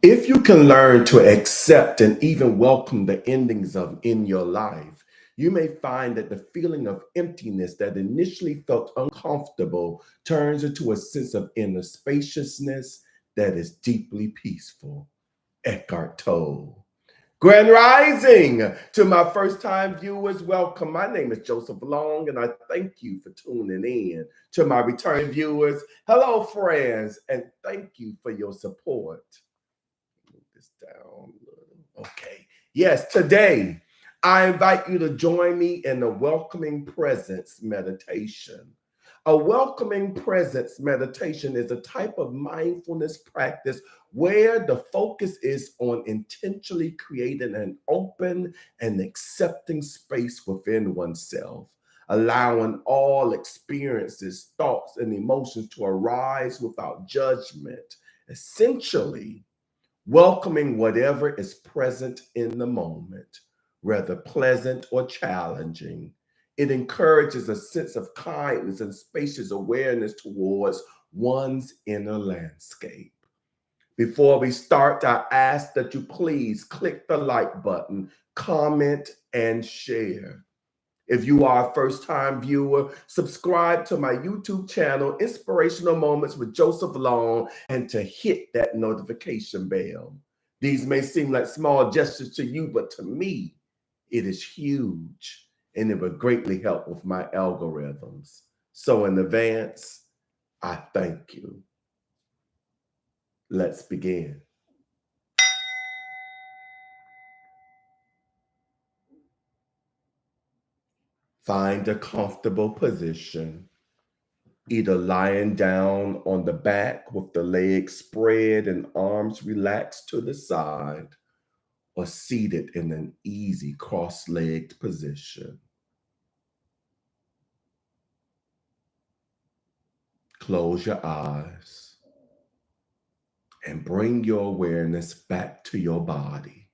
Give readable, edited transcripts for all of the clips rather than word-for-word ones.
If you can learn to accept and even welcome the endings of in your life, you may find that the feeling of emptiness that initially felt uncomfortable turns into a sense of inner spaciousness that is deeply peaceful. Eckhart Tolle. Grand Rising to my first time viewers, welcome. My name is Joseph Long, and I thank you for tuning in. To my returning viewers, hello, friends, and thank you for your support. Move this down a little. Okay. Yes, today I invite you to join me in the welcoming presence meditation. A welcoming presence meditation is a type of mindfulness practice where the focus is on intentionally creating an open and accepting space within oneself, allowing all experiences, thoughts, and emotions to arise without judgment. Essentially, welcoming whatever is present in the moment, whether pleasant or challenging. It encourages a sense of kindness and spacious awareness towards one's inner landscape. Before we start, I ask that you please click the like button, comment, and share. If you are a first time viewer, subscribe to my YouTube channel, Inspirational Moments with Joseph Long, and to hit that notification bell. These may seem like small gestures to you, but to me, it is huge, and it will greatly help with my algorithms. So, in advance, I thank you. Let's begin. Find a comfortable position, either lying down on the back with the legs spread and arms relaxed to the side, or seated in an easy cross-legged position. Close your eyes and bring your awareness back to your body.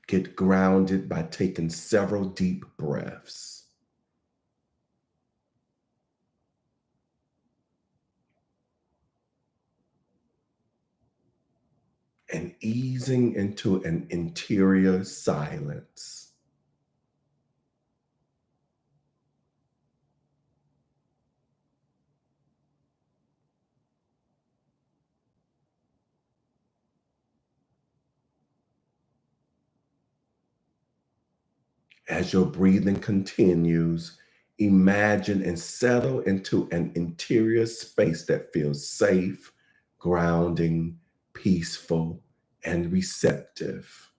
Get grounded by taking several deep breaths. And easing into an interior silence. As your breathing continues, imagine and settle into an interior space that feels safe, grounding, peaceful, and receptive.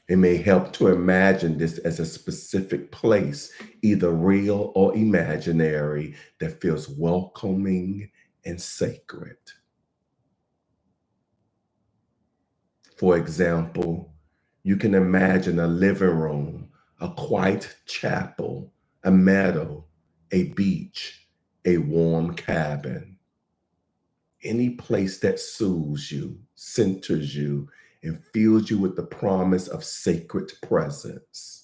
It may help to imagine this as a specific place, either real or imaginary, that feels welcoming and sacred. For example, you can imagine a living room, a quiet chapel, a meadow, a beach, a warm cabin. Any place that soothes you, centers you, and fills you with the promise of sacred presence.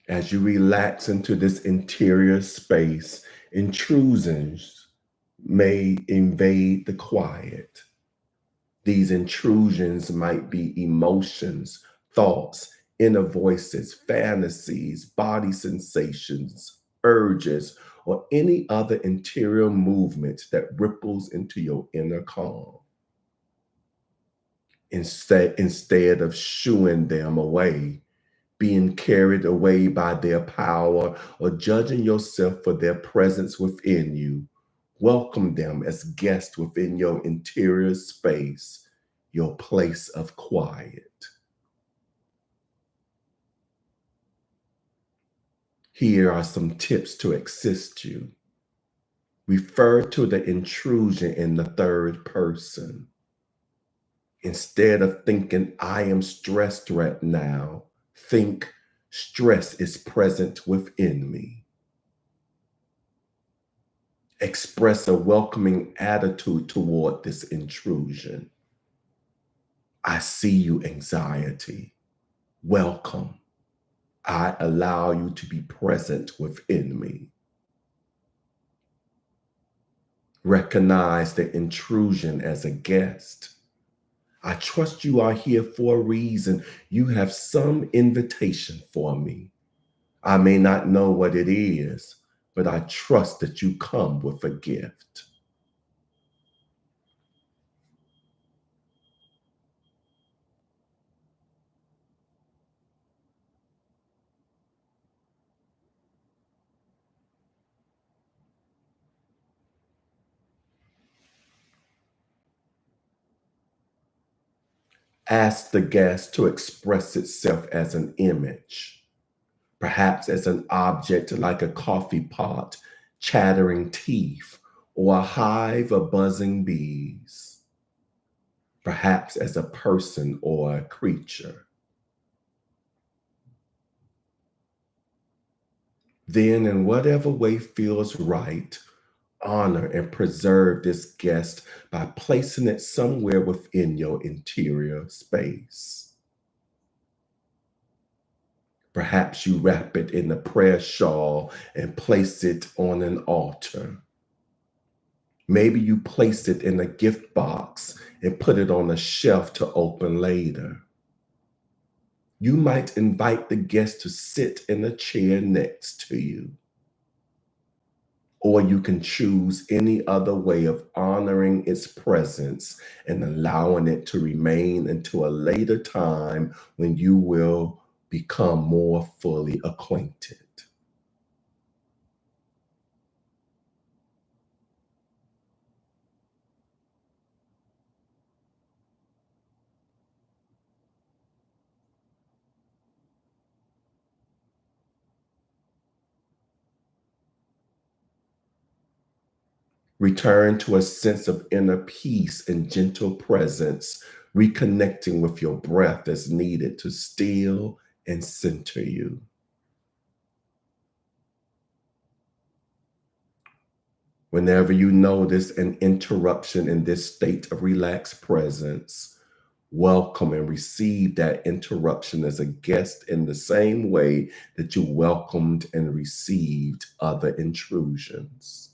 As you relax into this interior space, intrusions may invade the quiet. These intrusions might be emotions, thoughts, inner voices, fantasies, body sensations, urges, or any other interior movement that ripples into your inner calm. Instead of shooing them away, being carried away by their power, or judging yourself for their presence within you, welcome them as guests within your interior space, your place of quiet. Here are some tips to assist you. Refer to the intrusion in the third person. Instead of thinking, I am stressed right now, think, Stress is present within me. Express a welcoming attitude toward this intrusion. I see you, anxiety. Welcome. I allow you to be present within me. Recognize the intrusion as a guest. I trust you are here for a reason. You have some invitation for me. I may not know what it is, but I trust that you come with a gift. Ask the guest to express itself as an image, perhaps as an object like a coffee pot, chattering teeth, or a hive of buzzing bees, perhaps as a person or a creature. Then, in whatever way feels right, honor and preserve this guest by placing it somewhere within your interior space. Perhaps you wrap it in a prayer shawl and place it on an altar. Maybe you place it in a gift box and put it on a shelf to open later. You might invite the guest to sit in a chair next to you. Or you can choose any other way of honoring its presence and allowing it to remain until a later time when you will become more fully acquainted. Return to a sense of inner peace and gentle presence, reconnecting with your breath as needed to still and center you. Whenever you notice an interruption in this state of relaxed presence, welcome and receive that interruption as a guest in the same way that you welcomed and received other intrusions.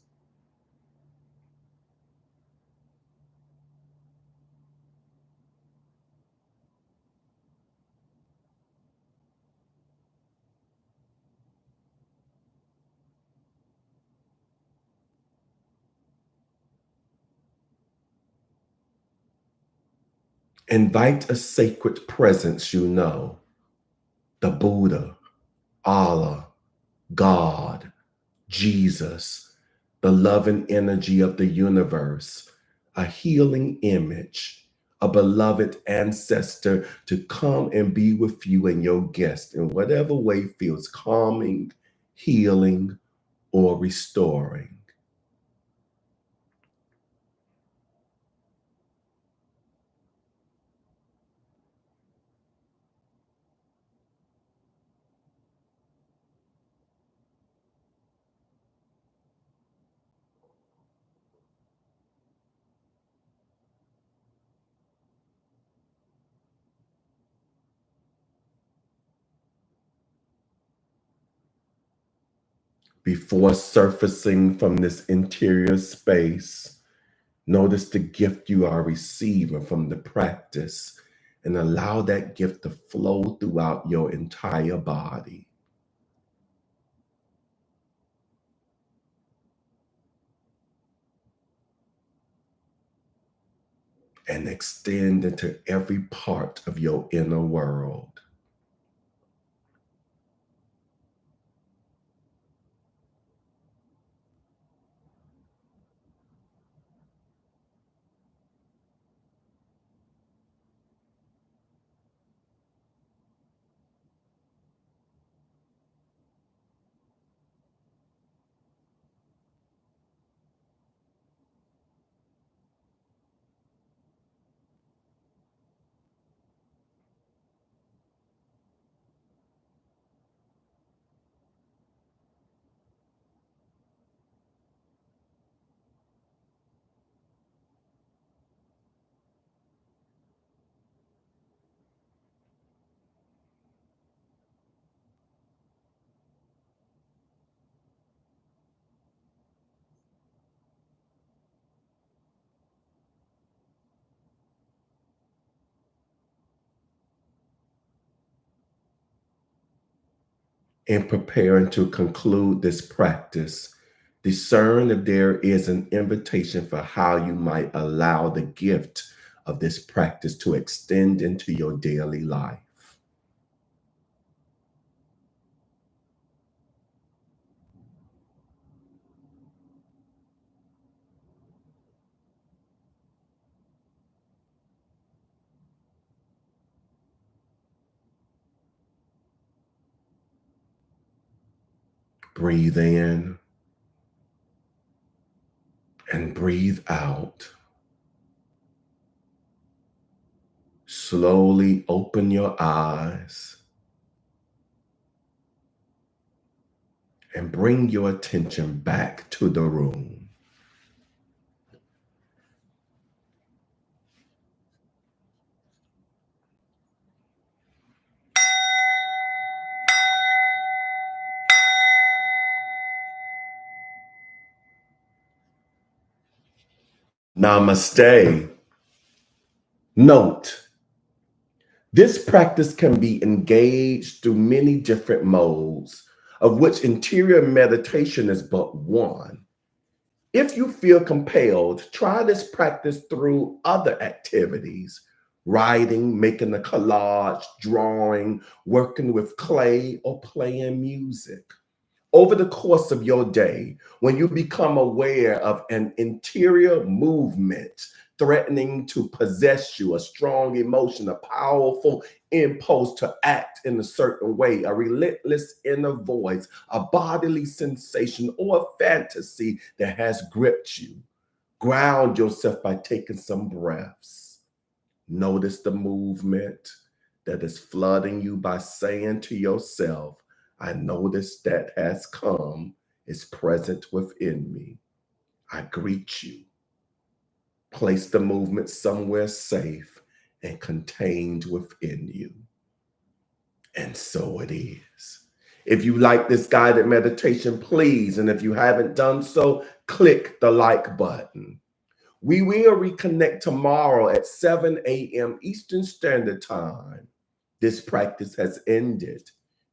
Invite a sacred presence you know, the Buddha, Allah, God, Jesus, the loving energy of the universe, a healing image, a beloved ancestor to come and be with you and your guest in whatever way feels calming, healing, or restoring. Before surfacing from this interior space, notice the gift you are receiving from the practice and allow that gift to flow throughout your entire body and extend into every part of your inner world. In preparing to conclude this practice, discern if there is an invitation for how you might allow the gift of this practice to extend into your daily life. Breathe in and breathe out. Slowly open your eyes and bring your attention back to the room. Namaste. Note, this practice can be engaged through many different modes, of which interior meditation is but one. If you feel compelled, try this practice through other activities: writing, making a collage, drawing, working with clay, or playing music. Over the course of your day, when you become aware of an interior movement threatening to possess you, a strong emotion, a powerful impulse to act in a certain way, a relentless inner voice, a bodily sensation, or a fantasy that has gripped you, ground yourself by taking some breaths. Notice the movement that is flooding you by saying to yourself, I notice that has come, is present within me. I greet you. Place the movement somewhere safe and contained within you. And so it is. If you like this guided meditation, please, and if you haven't done so, click the like button. We will reconnect tomorrow at 7 a.m. Eastern Standard Time. This practice has ended.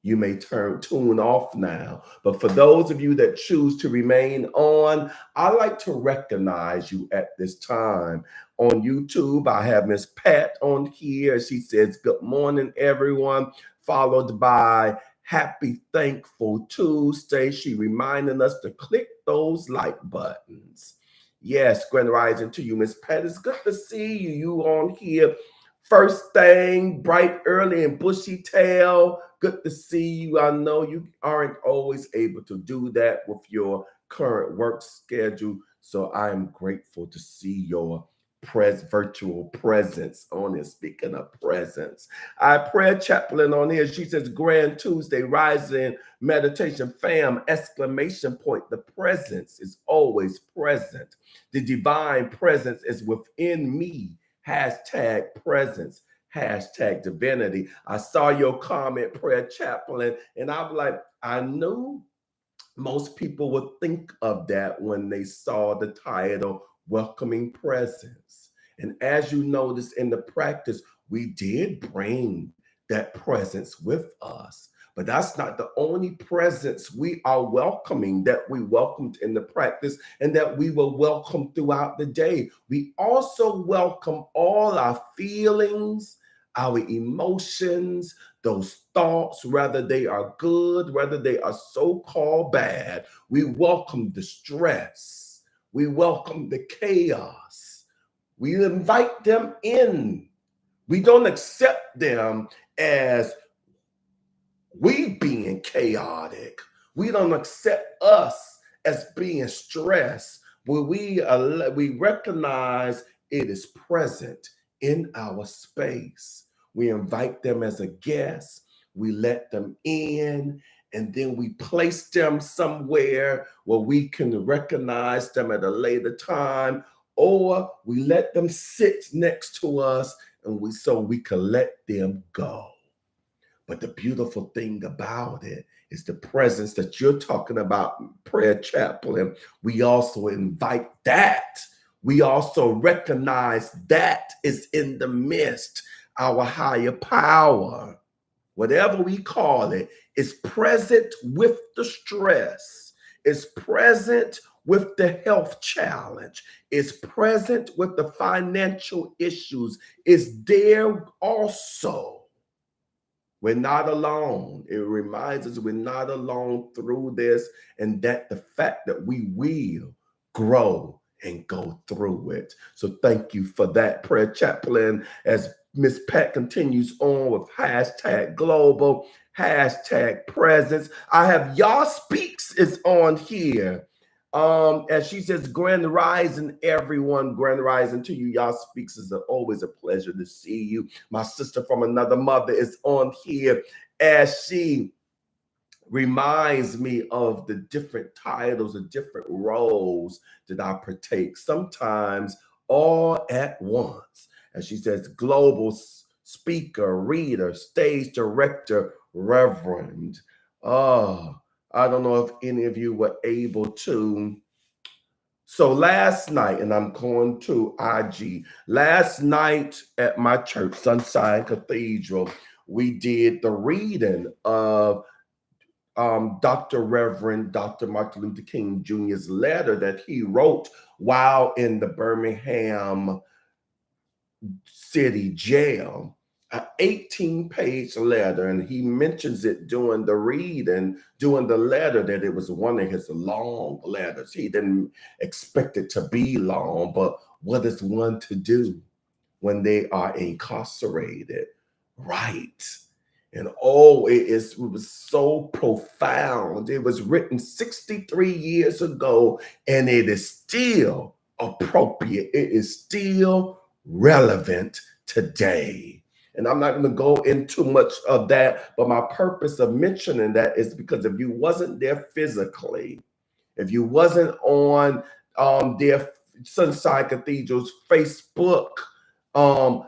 You may tune off now. But for those of you that choose to remain on, I like to recognize you at this time. On YouTube, I have Miss Pat on here. She says, good morning, everyone, followed by Happy Thankful Tuesday. She reminding us to click those like buttons. Yes, Grand Rising to you, Miss Pat. It's good to see you. You on here first thing, bright, early, and bushy tail. Good to see you. I know you aren't always able to do that with your current work schedule. So I am grateful to see your virtual presence on it. Speaking of presence, our prayer chaplain on here, she says, Grand Tuesday, rising meditation fam, exclamation point. The presence is always present. The divine presence is within me. Hashtag presence, hashtag divinity. I saw your comment, prayer chaplain, and I'm like, I knew most people would think of that when they saw the title, Welcoming Presence. And as you notice in the practice, we did bring that presence with us. But that's not the only presence we are welcoming, that we welcomed in the practice and that we will welcome throughout the day. We also welcome all our feelings, our emotions, those thoughts, whether they are good, whether they are so-called bad. We welcome the stress. We welcome the chaos. We invite them in. We don't accept them as we being chaotic. We don't accept us as being stressed, but we recognize it is present in our space. We invite them as a guest. We let them in, and then we place them somewhere where we can recognize them at a later time, or we let them sit next to us, and so we can let them go. But the beautiful thing about it is the presence that you're talking about, prayer chaplain. We also invite that. We also recognize that is in the midst, our higher power. whatever we call it, is present with the stress, is present with the health challenge, is present with the financial issues, is there also. We're not alone. It reminds us we're not alone through this, and that the fact that we will grow and go through it. So thank you for that, prayer chaplain, as Miss Pat continues on with hashtag global, hashtag presence. I have Y'all Speaks is on here. As she says, grand rising, everyone. Grand rising to you. Y'all Speaks is always a pleasure to see you. My sister from another mother is on here as she reminds me of the different titles, the different roles that I partake, sometimes all at once. And she says, global speaker, reader, stage director, reverend. Oh, I don't know if any of you were able to. So last night, and I'm going to IG, last night at my church, Sunshine Cathedral, we did the reading of Dr. Reverend Dr. Martin Luther King Jr.'s letter that he wrote while in the Birmingham City Jail, an 18-page letter, and he mentions it during the reading, during the letter, that it was one of his long letters. He didn't expect it to be long, but what is one to do when they are incarcerated? Right. And oh, it was so profound. It was written 63 years ago, and it is still appropriate. It is still relevant today. And I'm not going to go into much of that, but my purpose of mentioning that is because if you wasn't there physically, if you wasn't on their Sunshine Cathedral's Facebook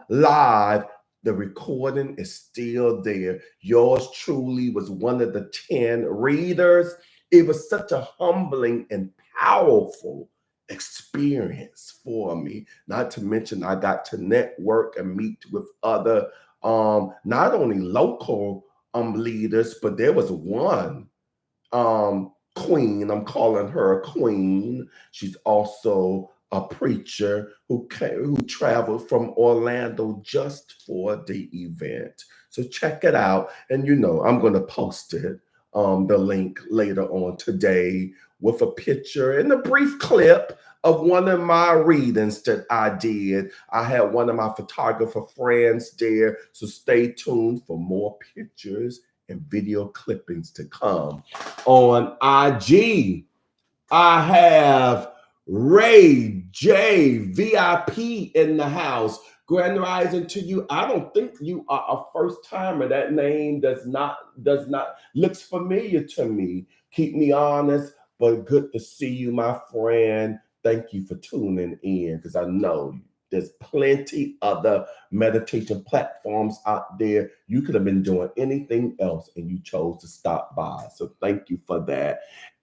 live, the recording is still there. Yours truly was one of the 10 readers. It was such a humbling and powerful experience for me. Not to mention, I got to network and meet with other, not only local leaders, but there was one queen. I'm calling her a queen. She's also a preacher who traveled from Orlando just for the event. So check it out. And I'm going to post it, the link later on today, with a picture and a brief clip of one of my readings that I did. I had one of my photographer friends there. So stay tuned for more pictures and video clippings to come. On IG, I have Ray J VIP in the house. Grand rising to you. I don't think you are a first timer. That name does not looks familiar to me. Keep me honest, but good to see you, my friend. Thank you for tuning in, because I know there's plenty other meditation platforms out there. You could have been doing anything else and you chose to stop by. So thank you for that.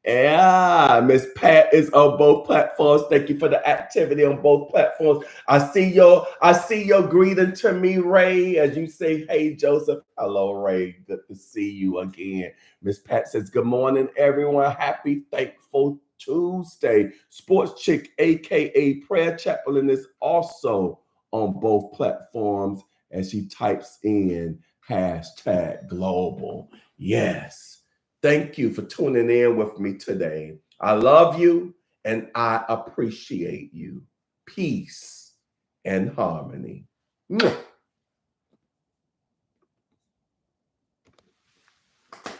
Yeah, Miss Pat is on both platforms. Thank you for the activity on both platforms. I see your greeting to me, Ray, as you say, hey, Joseph. Hello, Ray. Good to see you again. Miss Pat says, good morning, everyone. Happy, thankful Tuesday. Sports Chick, aka Prayer Chaplain, is also on both platforms as she types in hashtag global. Yes. Thank you for tuning in with me today. I love you and I appreciate you. Peace and harmony. Mwah.